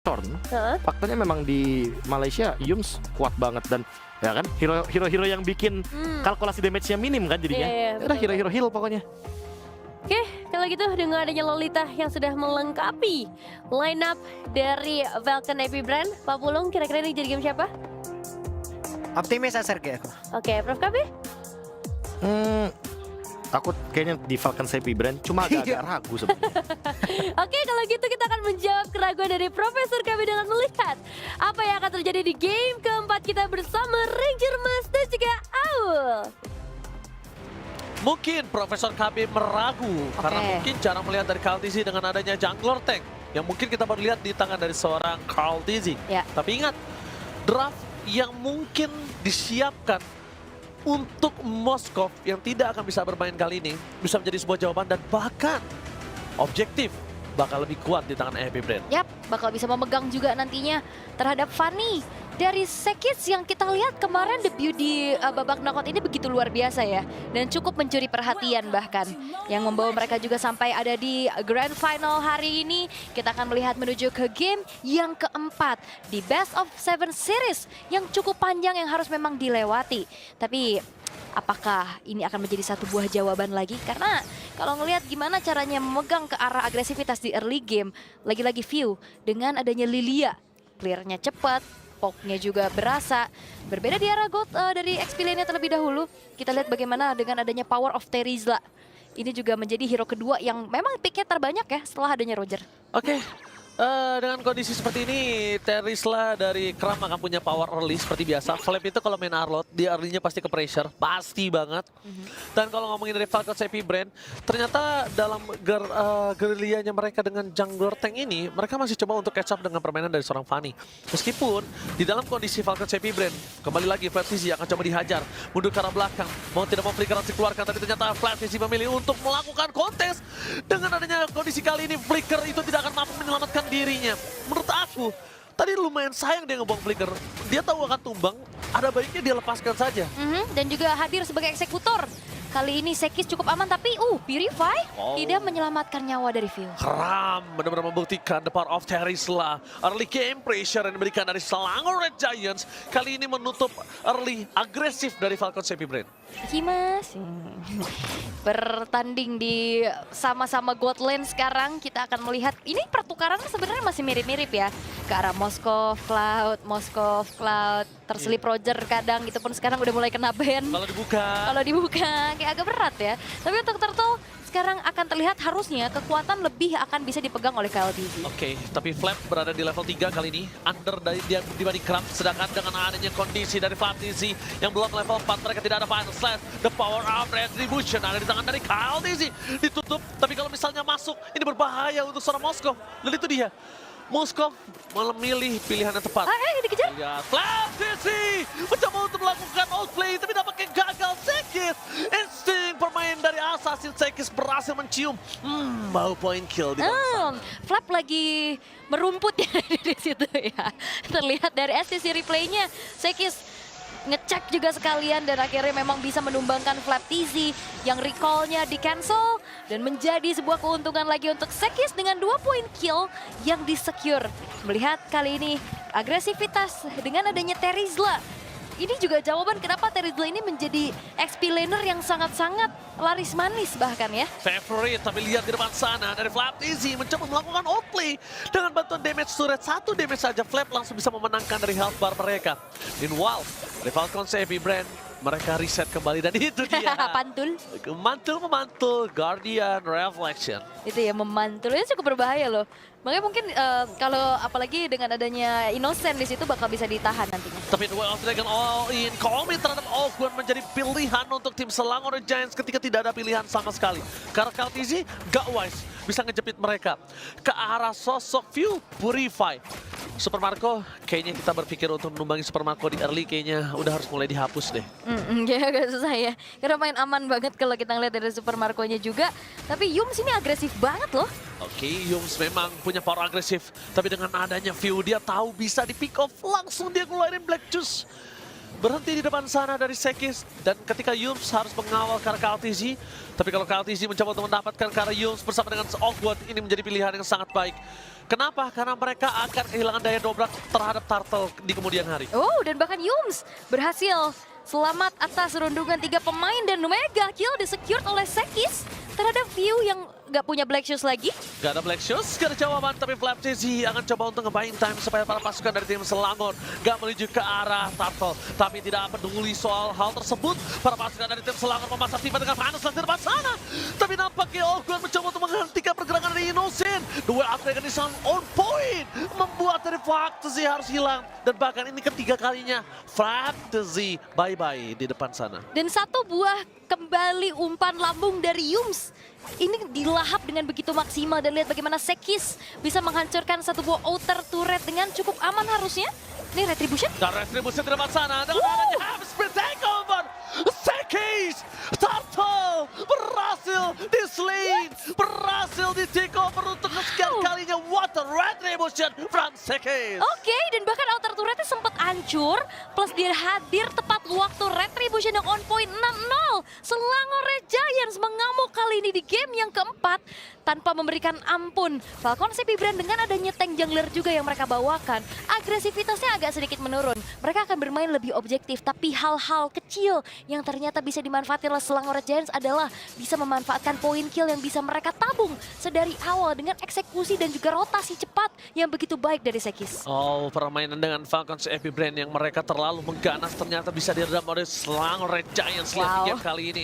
Thorn, faktanya memang di Malaysia Yums kuat banget dan ya kan hero-hero yang bikin kalkulasi damage-nya minim kan jadinya. Iya, Udah betul. hero-hero heal pokoknya. Oke, kalau gitu dengan adanya Lolita yang sudah melengkapi line up dari Falcon Navy Brand, Pak Pulung kira-kira ini jadi game siapa? Optimis SRG aku. Oke, Prof KB? Aku kayaknya di Falcon Navy Brand cuma agak-agak ragu sebenarnya. Oke, kalau gitu kita akan menjawab keraguan dari Profesor KB dengan melihat apa yang akan terjadi di game keempat kita bersama Ranger Mas dan juga Aul. Mungkin Profesor KB meragu karena mungkin jarang melihat dari Carl Tizzy dengan adanya jungler tank yang mungkin kita baru lihat di tangan dari seorang Carl Tizzy. Ya. Tapi ingat, draft yang mungkin disiapkan untuk Moskov yang tidak akan bisa bermain kali ini bisa menjadi sebuah jawaban dan bahkan objektif bakal lebih kuat di tangan EFB Brand. Yap, bakal bisa memegang juga nantinya terhadap Fanny. Dari Sekis yang kita lihat kemarin debut di babak knockout ini begitu luar biasa ya. Dan cukup mencuri perhatian bahkan. Yang membawa mereka juga sampai ada di Grand Final hari ini. Kita akan melihat menuju ke game yang keempat. Di Best of 7 Series yang cukup panjang yang harus memang dilewati. Tapi apakah ini akan menjadi satu buah jawaban lagi? Karena kalau ngelihat gimana caranya memegang ke arah agresivitas di early game. Lagi-lagi view dengan adanya Lilia. Clearnya cepat. Poke-nya juga berasa. Berbeda di arah gold dari XP lane-nya terlebih dahulu. Kita lihat bagaimana dengan adanya power of Terizla. Ini juga menjadi hero kedua yang memang pick-nya terbanyak ya setelah adanya Roger. Oke. Dengan kondisi seperti ini, Terizla dari Kram akan punya power early seperti biasa. Flap itu kalau main Arlot, dia early-nya pasti ke pressure, pasti banget. Dan kalau ngomongin dari Falcon Navy Brand, ternyata dalam gerilyanya mereka dengan jungler tank ini, mereka masih coba untuk catch up dengan permainan dari seorang Fanny. Meskipun di dalam kondisi Falcon Navy Brand, kembali lagi Flat Tizzy akan coba dihajar, mundur ke arah belakang, mau tidak mau flicker harus dikeluarkan, tapi ternyata Flat Tizzy memilih untuk melakukan kontes. Dengan adanya kondisi kali ini, flicker itu tidak akan mampu menyelamatkan dirinya. Menurut aku, tadi lumayan sayang dia ngebuang flicker. Dia tahu akan tumbang, ada baiknya dia lepaskan saja. Dan juga hadir sebagai eksekutor. Kali ini Sekis cukup aman tapi Purify tidak menyelamatkan nyawa dari View. Kram benar-benar membuktikan the power of Terizla. Early game pressure yang diberikan dari Selangor Red Giants. Kali ini menutup early agresif dari Falcon Navy Brand. Mas. Bertanding di sama-sama God Lane sekarang. Kita akan melihat ini pertukaran sebenarnya masih mirip-mirip ya. Ke arah Moskov, Cloud, terselip Roger kadang gitu pun sekarang udah mulai kena ban. Kalau dibuka kayak agak berat ya. Tapi untuk Turtle sekarang akan terlihat harusnya kekuatan lebih akan bisa dipegang oleh KLTV. Oke, tapi Flap berada di level 3 kali ini. Under dari dia dibanding Kram. Sedangkan dengan adanya kondisi dari Flat Tizzy yang belum level 4, mereka tidak ada final slash. The power of retribution ada di tangan dari Kyle Tizzy. Ditutup, tapi kalau misalnya masuk, ini berbahaya untuk seorang Moskov. Dan itu dia. Moskov memilih pilihan yang tepat. Dikejar. Lihat, Flat Tizzy mencoba untuk melakukan outplay, tapi dampaknya gagal. Sekis, insting permain dari Assassin Sekis berhasil mencium. Bau point kill di bawah sana. Flap lagi merumput ya di situ ya. Terlihat dari SCC replaynya, Sekis ngecek juga sekalian dan akhirnya memang bisa menumbangkan Flat Tizzy yang recall-nya di cancel dan menjadi sebuah keuntungan lagi untuk Sekis dengan 2 point kill yang di-secure. Melihat kali ini agresivitas dengan adanya Terizla. Ini juga jawaban kenapa Terizla ini menjadi XP laner yang sangat-sangat laris manis bahkan ya. Favorite, tapi lihat di depan sana dari Flap Tizzy mencoba melakukan outplay dengan bantuan damage turret. 1 damage saja Flap langsung bisa memenangkan dari health bar mereka. Meanwhile, dari Falcon Navy Brand mereka reset kembali dan itu dia. Pantul. Memantul Guardian Reflection. Itu ya memantul, itu cukup berbahaya loh. Makanya mungkin kalau apalagi dengan adanya Innocent di situ bakal bisa ditahan nantinya. Tapi Way of Dragon all in, komit terhadap Ogwen menjadi pilihan untuk tim Selangor Giants ketika tidak ada pilihan sama sekali. Karena Carl Tizzy gak wise, bisa ngejepit mereka ke arah sosok View Purify. Super Marco, kayaknya kita berpikir untuk menumbangi Super Marco di early kayaknya udah harus mulai dihapus deh. Ya agak susah ya, karena main aman banget kalau kita ngeliat dari Super Marco-nya juga. Tapi Yums ini agresif banget loh. Oke, Yums memang punya power agresif. Tapi dengan adanya View, dia tahu bisa di pick off. Langsung dia ngeluarin Black Juice. berhenti di depan sana dari Sekis. Dan ketika Yums harus mengawal karena KLTZ. Tapi kalau KLTZ mencoba untuk mendapatkan karena Yums bersama dengan Awkward, ini menjadi pilihan yang sangat baik. Kenapa? Karena mereka akan kehilangan daya dobrak terhadap Turtle di kemudian hari. Oh, dan bahkan Yums berhasil selamat atas rundungan 3 pemain dan mega kill di-secured oleh Sekis terhadap View yang gak punya Black Shoes lagi. Gak ada Black Shoes, gak ada jawaban, tapi FlapTZ akan coba untuk nge-buying time supaya para pasukan dari tim Selangor gak menuju ke arah Turtle. Tapi tidak peduli soal hal tersebut, para pasukan dari tim Selangor memasang tiba dengan Vanus di depan sana. Tapi nampaknya Ogwan mencoba untuk menghentikan pergerakan dari Innocent. Duel Aggregation on point, membuat dari FlapTZ harus hilang. Dan bahkan ini ketiga kalinya FlapTZ bye-bye di depan sana. Dan satu buah kembali umpan lambung dari Yums. Ini dilahap dengan begitu maksimal dan lihat bagaimana Sekis bisa menghancurkan satu buah outer turret dengan cukup aman harusnya. Ini Retribution. Dan Retribution di depan sana dengan adanya habis takeover. Sekis, Turtle berhasil di-slain, berhasil di-takeover untuk kesekian kalinya. What a Retribution from Sekis. Oke, dan bahkan outer turretnya sempat hancur, plus dia hadir tepat waktu Retribution yang on point 6-0. Selangor Red Giants mengamuk kali ini di game yang keempat tanpa memberikan ampun. Falcon CP Brand dengan adanya tank jungler juga yang mereka bawakan, agresivitasnya agak sedikit menurun. Mereka akan bermain lebih objektif, tapi hal-hal kecil yang ternyata bisa dimanfaatkan oleh Selangor Red Giants adalah bisa memanfaatkan poin kill yang bisa mereka tabung sedari awal dengan eksekusi dan juga rotasi cepat yang begitu baik dari Sekis. Oh, permainan dengan Falcons Epic Brand yang mereka terlalu mengganas ternyata bisa diredam oleh Selangor Red Giants. Lihat di game kali ini.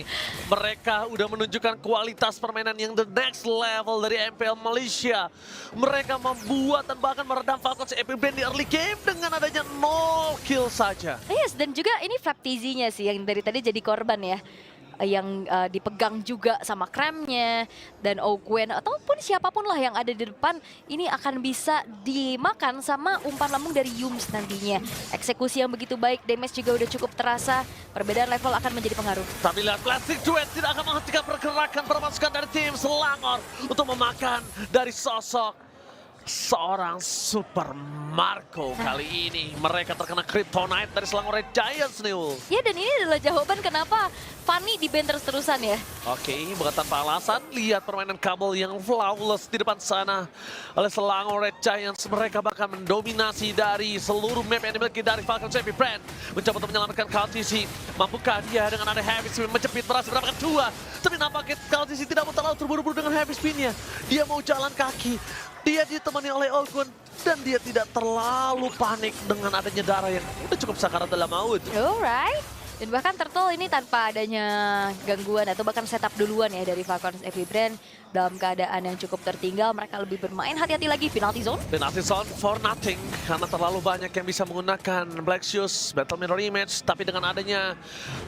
Mereka udah menunjukkan kualitas permainan yang the next level dari MPL Malaysia. Mereka membuat dan bahkan meredam Falcons Epic Brand di early game dengan adanya 0 kill saja. Yes, dan juga ini FlapTZ-nya sih yang dari tadi jadi korban ya. Yang dipegang juga sama Kremnya dan Ogwen ataupun siapapun lah yang ada di depan ini akan bisa dimakan sama umpan lambung dari Yums nantinya. Eksekusi yang begitu baik, damage juga udah cukup terasa, perbedaan level akan menjadi pengaruh. Tapi lihat Plastic Duet tidak akan menghentikan pergerakan permasukan dari tim Selangor untuk memakan dari sosok seorang Super Marco. Kali ini mereka terkena Kryptonite dari Selangor Red Giants nih. Ya, dan ini adalah jawaban kenapa Fanny di ban terus-terusan ya. Oke, bukan tanpa alasan. Lihat permainan kabel yang flawless di depan sana oleh Selangor Red Giants. Mereka bahkan mendominasi dari seluruh map yang dimiliki dari Falcons Epic Brand. Mencoba untuk menyelamatkan KLTZ. Mampukah dia dengan ada heavy spin menjepit berhasil mendapatkan 2. Tapi nampaknya KLTZ tidak mau terlalu terburu-buru dengan heavy spinnya. Dia mau jalan kaki. Dia ditemani oleh Ogwen dan dia tidak terlalu panik dengan adanya darah yang udah cukup sakarat dalam maut. Alright. Dan bahkan Turtle ini tanpa adanya gangguan atau bahkan setup duluan ya dari Falcons Epic Brand dalam keadaan yang cukup tertinggal, mereka lebih bermain hati-hati lagi penalty zone. Penalty zone for nothing karena terlalu banyak yang bisa menggunakan Black Shoes, Battle Mirror Image, tapi dengan adanya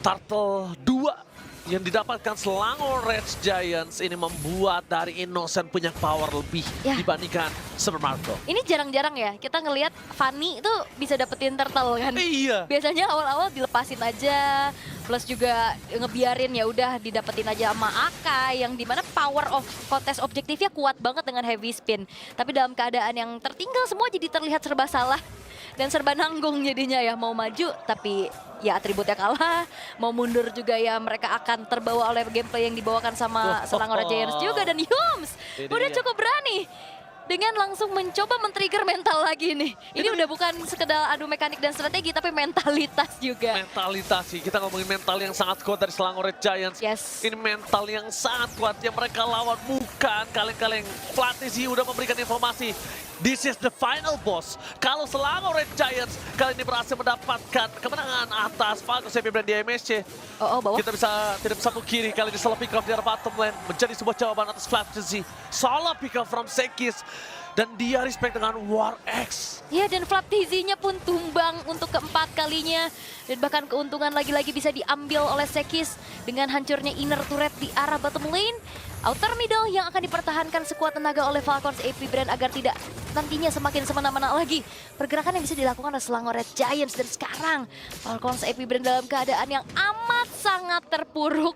Turtle 2 yang didapatkan Selangor Red Giants ini membuat dari Innocent punya power lebih dibandingkan Super Marco. Ini jarang-jarang ya kita ngelihat Fanny itu bisa dapetin Turtle kan. Iya. Biasanya awal-awal dilepasin aja, plus juga ngebiarin ya udah didapetin aja sama Aka yang dimana power of kontes objektifnya kuat banget dengan heavy spin. Tapi dalam keadaan yang tertinggal semua jadi terlihat serba salah dan serba nanggung jadinya ya, mau maju tapi ya atributnya kalah, mau mundur juga ya mereka akan terbawa oleh gameplay yang dibawakan sama Selangor Red Giants juga. Dan Yums udah cukup berani dengan langsung mencoba men-trigger mental lagi nih. Ini udah bukan sekedar adu mekanik dan strategi, tapi mentalitas juga. Mentalitas sih, kita ngomongin mental yang sangat kuat dari Selangor Red Giants. Yes. Ini mental yang sangat kuat yang mereka lawan, bukan kaleng-kaleng. FlapTZ udah memberikan informasi. This is the final boss. Kalau Selangor Red Giants kali ini berhasil mendapatkan kemenangan atas Falcons Epic Brand di MSC. Bawah. Kita tidak bisa pungkiri kali ini solo pick off di arah bottom lane menjadi sebuah jawaban atas FlapTZ. Solo pick off from Sekis. Dan dia respect dengan War X. Ya, dan FlapTZ-nya pun tumbang untuk keempat kalinya. Dan bahkan keuntungan lagi-lagi bisa diambil oleh Sekis dengan hancurnya inner turret di arah bottom lane. Outer middle yang akan dipertahankan sekuat tenaga oleh Falcons Epic Brand agar tidak nantinya semakin semena-mena lagi. Pergerakan yang bisa dilakukan oleh Selangor Red Giants. Dan sekarang Falcons Epic Brand dalam keadaan yang amat sangat terpuruk.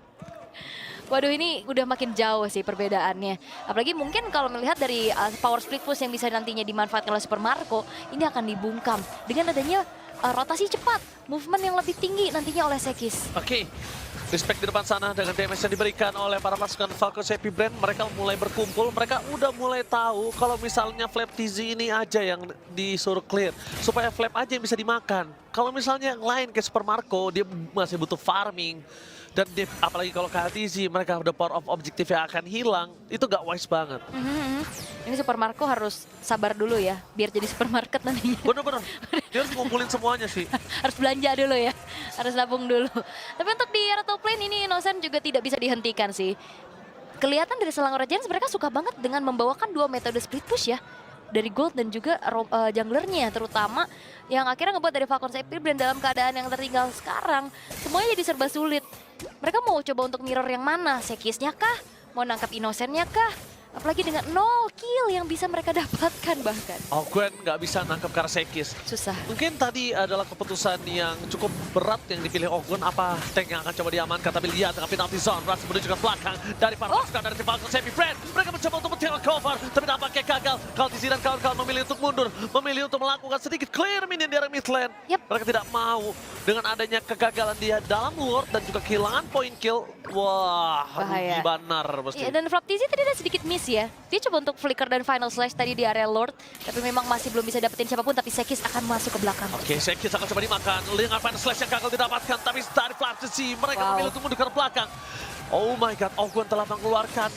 Waduh, ini udah makin jauh sih perbedaannya. Apalagi mungkin kalau melihat dari power split push yang bisa nantinya dimanfaatkan oleh Super Marco, ini akan dibungkam dengan adanya rotasi cepat, movement yang lebih tinggi nantinya oleh Sekis. Oke, respect di depan sana dengan damage yang diberikan oleh para pasukan Falcons Happy Brand. Mereka mulai berkumpul, mereka udah mulai tahu kalau misalnya Flap TZ ini aja yang disuruh clear. Supaya Flap aja yang bisa dimakan. Kalau misalnya yang lain kayak Super Marco, dia masih butuh farming. Dan apalagi kalau KTZ, mereka udah power of objektif yang akan hilang, itu gak wise banget. Ini Super Marco harus sabar dulu ya, biar jadi supermarket nantinya. Bener-bener, dia harus ngumpulin semuanya sih. Harus belanja dulu ya, harus nabung dulu. Tapi untuk di era top lane ini Innocent juga tidak bisa dihentikan sih. Kelihatan dari Selangor Giants mereka suka banget dengan membawakan 2 metode split push ya. Dari Gold dan juga junglernya, terutama yang akhirnya ngebuat dari Falcons Happy Brand dalam keadaan yang tertinggal sekarang. Semuanya jadi serba sulit. Mereka mau coba untuk mirror yang mana? Sekisnya kah? Mau nangkap Innocent-nya kah? Apalagi dengan 0 kill yang bisa mereka dapatkan bahkan. Gwen nggak bisa nangkep Karsekis. Susah. Mungkin tadi adalah keputusan yang cukup berat yang dipilih Ogwen. Apa tank yang akan coba diamankan, tapi lihat dengan penalty zone. Rush menuju ke belakang dari para pasukan dari tim Falcons Happy Brand. Mereka mencoba untuk men-take cover, tapi nampaknya gagal. KTZ dan kawan-kawan memilih untuk mundur, memilih untuk melakukan sedikit clear minion di area mid lane. Mereka tidak mau dengan adanya kegagalan dia dalam Lord dan juga kehilangan point kill. Wah, rugi benar pasti. Iya, dan Flap TZ tadi ada sedikit miss ya. Dia coba untuk flicker dan final slash tadi di area Lord, tapi memang masih belum bisa dapetin siapapun, tapi Sekis akan masuk ke belakang. Oke, Sekis akan coba dimakan. Dengan final slash yang gagal didapatkan, tapi dari Flap TZ mereka memilih untuk mundur ke belakang. Oh my god, Ogwen telah mengeluarkan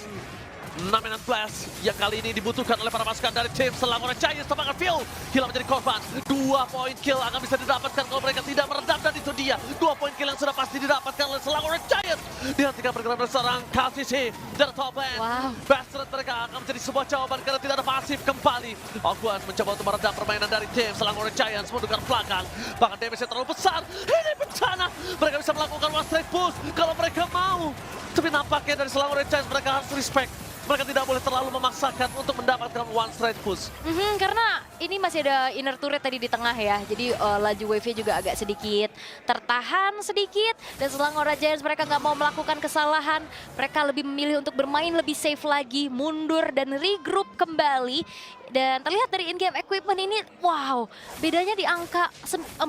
Naminan Blast yang kali ini dibutuhkan oleh para pasukan dari tim Selangor Giants. Tampaknya Phil hilang menjadi korban. 2 poin kill akan bisa didapatkan kalau mereka tidak meredam, dan itu dia 2 poin kill yang sudah pasti didapatkan oleh Selangor Giants. Dihentikan pergerakan berserang KCC dari top lane. Bastard mereka akan menjadi sebuah jawaban karena tidak ada pasif kembali. Ogwen mencoba untuk meredam permainan dari tim Selangor Giants, mundurkan belakang. Bahkan damage-nya terlalu besar. Ini bencana. Mereka bisa melakukan one straight push kalau mereka mau. Tapi nampaknya dari Selangor Giants mereka harus respect. Mereka tidak boleh terlalu memaksakan untuk mendapatkan one straight push. Karena ini masih ada inner turret tadi di tengah ya. Jadi laju wave-nya juga agak sedikit tertahan sedikit. Dan Selangor Giants mereka nggak mau melakukan kesalahan. Mereka lebih memilih untuk bermain lebih safe lagi, mundur dan regroup kembali. Dan terlihat dari in-game equipment ini, wow, bedanya di angka 4.000.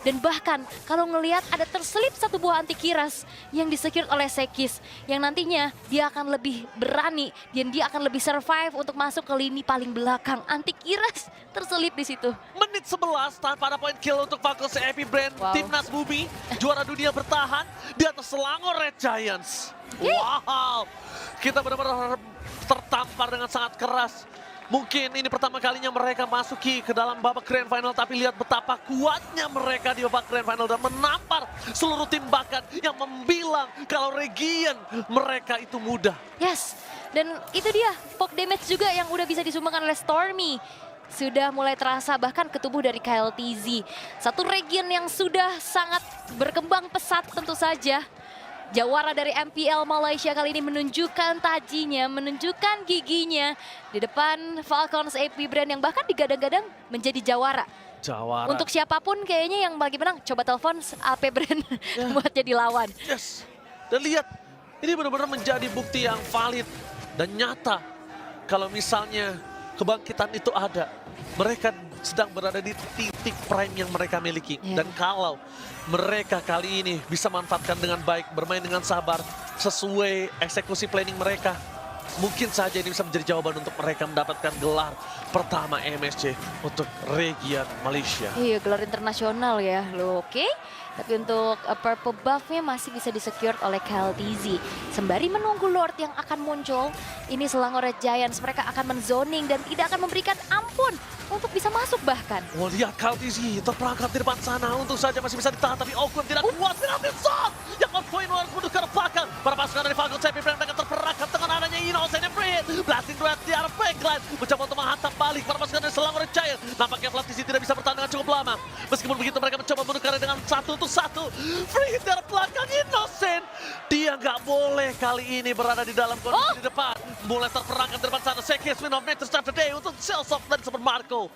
Dan bahkan kalau ngelihat ada terselip satu buah anti kiras yang disecure oleh Sekis. Yang nantinya dia akan lebih berani dan dia akan lebih survive untuk masuk ke lini paling belakang. Anti kiras terselip di situ. Menit 11 tanpa ada point kill untuk Falcons Happy Brand. Timnas Bumi, juara dunia bertahan di atas Selangor Red Giants. Wow, kita benar-benar tertampar dengan sangat keras. Mungkin ini pertama kalinya mereka masuki ke dalam babak grand final, tapi lihat betapa kuatnya mereka di babak grand final dan menampar seluruh tim, bahkan yang membilang kalau Region mereka itu mudah. Yes, dan itu dia poke damage juga yang udah bisa disumbangkan oleh Stormy. Sudah mulai terasa bahkan ke tubuh dari KLTZ. Satu Region yang sudah sangat berkembang pesat tentu saja. Jawara dari MPL Malaysia kali ini menunjukkan tajinya, menunjukkan giginya di depan Falcons AP Brand yang bahkan digadang-gadang menjadi jawara. Untuk siapapun kayaknya yang lagi menang, coba telepon AP Brand buat jadi lawan. Yes, dan lihat, ini benar-benar menjadi bukti yang valid dan nyata. Kalau misalnya kebangkitan itu ada, mereka sedang berada di titik prime yang mereka miliki. Dan kalau mereka kali ini bisa manfaatkan dengan baik, bermain dengan sabar, sesuai eksekusi planning mereka, mungkin saja ini bisa menjadi jawaban untuk mereka mendapatkan gelar pertama MSC untuk Region Malaysia. Iya, gelar internasional ya, lo oke? Tapi untuk purple buff-nya masih bisa disecure oleh KLTZ. Sembari menunggu Lord yang akan muncul, ini Selangor Red Giants, mereka akan menzoning dan tidak akan memberikan ampun untuk bisa masuk bahkan. Oh, lihat KLTZ terperangkap di depan sana, untung saja masih bisa ditahan, tapi Ogwen tidak kuat. Penalty shot yang on point harus mundur ke belakang. Para pasukan dari Falcons Happy Brand mereka terperangkap dengan adanya Innocent and Free. Blasting Duet di arah backline, mencoba untuk menghantam balik para pasukan dari Selangor Red Giants. Nampaknya KLTZ tidak bisa bertahan dengan cukup lama. Meskipun begitu mereka mencoba menukar dengan 1-1. Free hit dari belakang Innocent. Dia nggak boleh kali ini berada di dalam kondisi di depan. Mulai terperangkap di depan sana. Sekis win of match start the day untuk Celsoft dan Super Marco.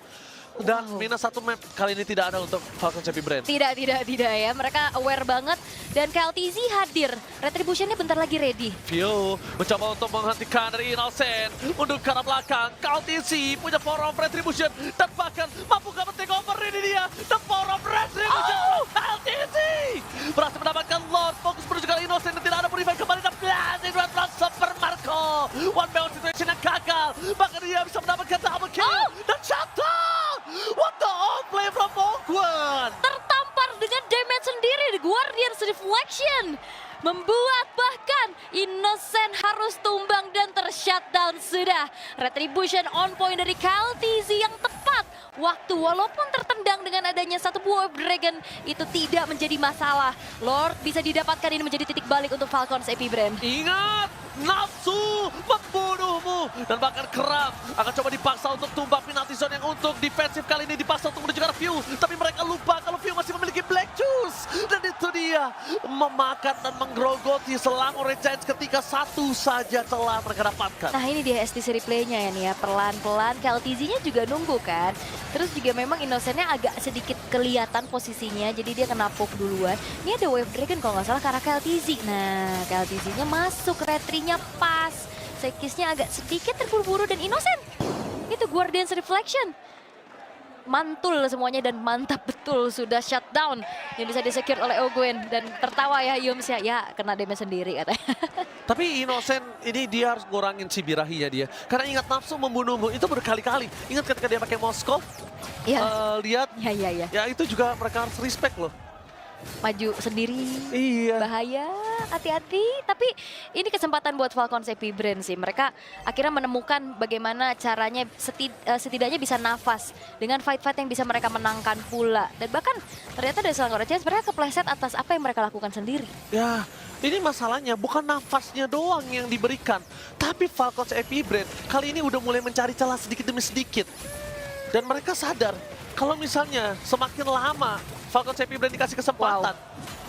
Dan minus 1 map kali ini tidak ada untuk Falcons Happy Brand. Tidak ya. Mereka aware banget. Dan KLTZ hadir. Retribution-nya bentar lagi ready. Vio mencoba untuk menghentikan dari Innocent. Untuk ke arah belakang. KLTZ punya power of retribution. Dan bahkan mampu gak men-take over ini dia. The power of What the outplay from Ogwen? Tertampar dengan damage sendiri di Guardian's Reflection. Membuat bahkan Innocent harus tumbang dan tershutdown sudah. Retribution on point dari KLTZ yang tepat waktu, walaupun tertendang dengan adanya satu buah Dragon, itu tidak menjadi masalah. Lord bisa didapatkan, ini menjadi titik balik untuk Falcons Epic Brand. Ingat, nafsu membunuhmu. Dan bahkan Kram akan coba dipaksa untuk tumbang penalty zone yang untuk defensif kali ini dipaksa untuk menuju ke arah View. Tapi mereka lupa kalau View masih memiliki Black Juice. Dan itu dia, memakan dan menggerogoti Selangor Red Giants ketika satu saja telah mereka dapatkan. Nah ini dia STC replaynya ya nih ya, pelan-pelan KLTZ-nya juga nunggu kan. Terus juga memang Innocent-nya agak sedikit kelihatan posisinya, jadi dia kena poke duluan. Ini ada Wave Dragon kalau nggak salah ke arah KLTZ. Nah KLTZ-nya masuk, retry-nya pas. Sekisnya agak sedikit terburu-buru dan Innocent. Itu Guardian's Reflection. Mantul semuanya dan mantap betul, sudah shutdown yang bisa disecure oleh Ogwen. Dan tertawa ya Yums ya kena damage sendiri katanya. Tapi Innocent ini dia harus ngurangin si birahinya dia. Karena ingat nafsu membunuhmu itu berkali-kali. Ingat ketika dia pakai Moskov, lihat, Ya. ya itu juga mereka harus respect loh. Maju sendiri. Iya. Bahaya, hati-hati. Tapi ini kesempatan buat Falcons Epic Brand sih. Mereka akhirnya menemukan bagaimana caranya setidaknya bisa nafas dengan fight-fight yang bisa mereka menangkan pula. Dan bahkan ternyata dari Selangor Red Giants mereka kepleset atas apa yang mereka lakukan sendiri. Ya, ini masalahnya bukan nafasnya doang yang diberikan. Tapi Falcons Epic Brand kali ini udah mulai mencari celah sedikit demi sedikit. Dan mereka sadar kalau misalnya semakin lama Falcons Epic Brand dikasih kesempatan,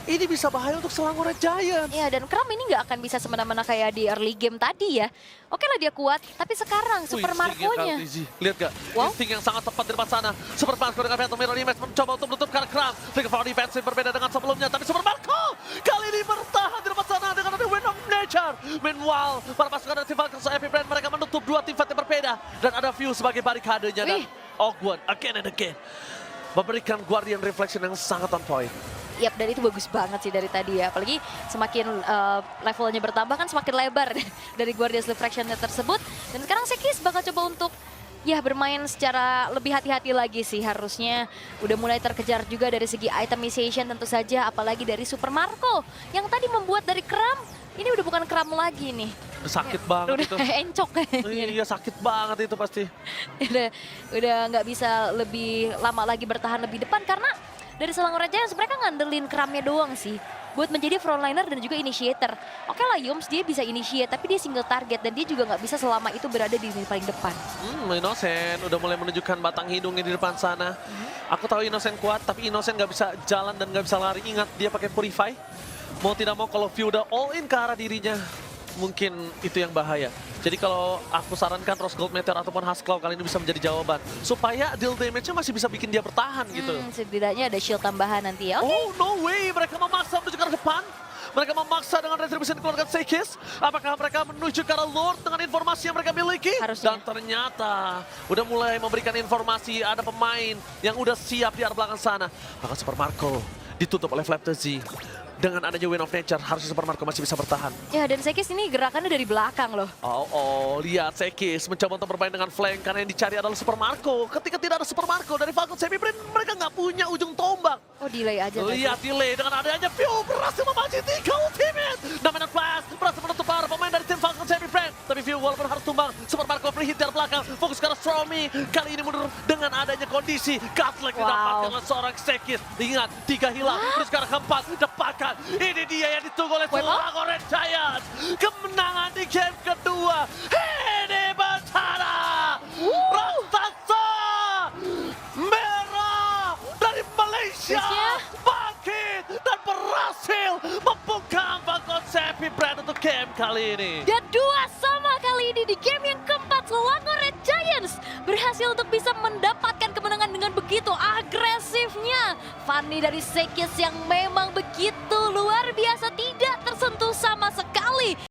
ini bisa bahaya untuk Selangor Red Giants. Ya, dan Kram ini nggak akan bisa semena-mena kayak di early game tadi ya. Oke lah dia kuat, tapi sekarang Super Marco-nya. Lihat gak? Wow. Insting yang sangat tepat di depan sana. Super Marco dengan Phantom Mirror Image mencoba untuk menutup karena Kram. Trigger power defensive berbeda dengan sebelumnya. Tapi Super Marco kali ini bertahan di depan sana dengan ada Wind of Nature. Meanwhile, para pasukan dari Falcons Epic Brand mereka menutup dua tim fight yang berbeda. Dan ada View sebagai barikadenya. Dan Ogwen again and again memberikan Guardian Reflection yang sangat on point. Yap, dan itu bagus banget sih dari tadi ya. Apalagi semakin levelnya bertambah kan semakin lebar dari Guardian's Reflection tersebut. Dan sekarang Sekis bakal coba untuk ya bermain secara lebih hati-hati lagi sih. Harusnya udah mulai terkejar juga dari segi itemization tentu saja. Apalagi dari Super Marco yang tadi membuat dari Kram. Ini udah bukan Kram lagi nih. Sakit banget itu. Udah encok kayaknya. Iya, sakit banget itu pasti. udah nggak bisa lebih lama lagi bertahan lebih depan karena dari Selangor Red Giants mereka ngandelin Kramnya doang sih buat menjadi frontliner dan juga initiator. Oke lah Yums dia bisa initiate tapi dia single target dan dia juga nggak bisa selama itu berada di lini paling depan. Innocent udah mulai menunjukkan batang hidungnya di depan sana. Aku tahu Innocent kuat tapi Innocent nggak bisa jalan dan nggak bisa lari. Ingat dia pakai Purify. Mau tidak mau kalau View udah all in ke arah dirinya, mungkin itu yang bahaya. Jadi kalau aku sarankan Rose Gold Meteor ataupun Husklaw kali ini bisa menjadi jawaban. Supaya deal damage-nya masih bisa bikin dia bertahan gitu. Setidaknya ada shield tambahan nanti ya. Oh no way, mereka memaksa menuju ke arah depan. Mereka memaksa dengan retribution keluarga Sekis. Apakah mereka menuju ke arah Lord dengan informasi yang mereka miliki? Harusnya. Dan ternyata udah mulai memberikan informasi ada pemain yang udah siap di arah belakang sana. Maka Super Marco ditutup oleh Flaptazy. Dengan adanya Wind of Nature, harusnya Super Marco masih bisa bertahan. Ya, dan Sekis ini gerakannya dari belakang loh. Lihat Sekis mencoba untuk bermain dengan flank karena yang dicari adalah Super Marco. Ketika tidak ada Super Marco dari Falcons Epic Brand, mereka nggak punya ujung tombak. Oh, delay aja. Lihat delay dengan adanya View berhasil memancing 3 ultimate. Dominant Flash berhasil menutup para pemain dari tim Falcons Epic Brand. Tapi View walaupun harus tumbang, Super Marco free hit dari belakang. Fokus ke arah Stromy. Kali ini mundur dengan adanya kondisi Godlike didapatkan oleh seorang Sekis. Ingat, 3 hilang. Terus ke arah keempat, dapatkan. Ini dia yang ditunggu oleh Selangor Red Giants. Kemenangan di game kedua. Hede Batara. Raksasa merah dari Malaysia. Bangkit dan berhasil membungkam Falcons Epic Brand untuk game kali ini. Dan 2-2 kali ini di game yang keempat Selangor Red Giants berhasil untuk bisa mendapatkan kemenangan dengan begitu agresifnya. Fanny dari Sekis yang memang begitu luar biasa, tidak tersentuh sama sekali.